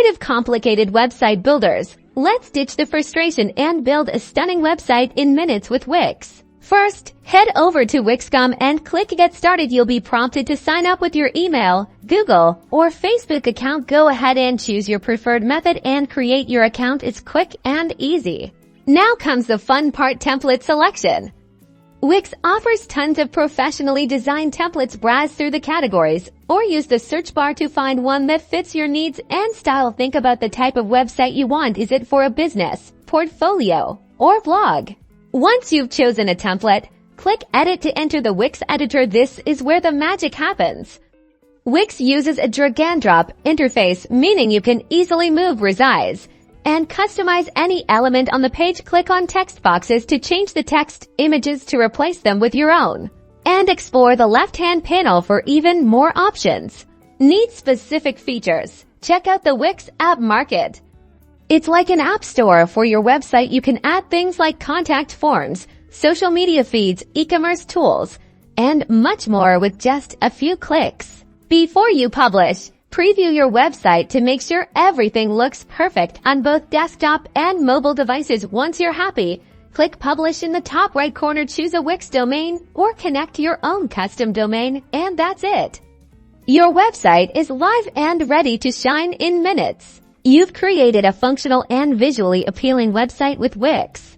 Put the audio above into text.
of complicated website builders, let's ditch the frustration and build a stunning website in minutes with Wix. First, head over to Wix.com and click Get Started. You'll be prompted to sign up with your email, Google, or Facebook account. Go ahead and choose your preferred method and create your account. It's quick and easy. Now comes the fun part, template selection. Wix offers tons of professionally designed templates. Browse through the categories or use the search bar to find one that fits your needs and style. Think about the type of website you want. Is it for a business, portfolio, or blog? Once you've chosen a template, click Edit to enter the Wix Editor. This is where the magic happens. Wix uses a drag-and-drop interface, meaning you can easily move, resize, and customize any element on the page. Click on text boxes to change the text, images to replace them with your own, and explore the left-hand panel for even more options. Need specific features? Check out the Wix App Market. It's like an app store for your website. You can add things like contact forms, social media feeds, e-commerce tools, and much more with just a few clicks. Before you publish, preview your website to make sure everything looks perfect on both desktop and mobile devices. Once you're happy, click Publish in the top right corner. Choose a Wix domain or connect your own custom domain, and that's it. Your website is live and ready to shine in minutes. You've created a functional and visually appealing website with Wix.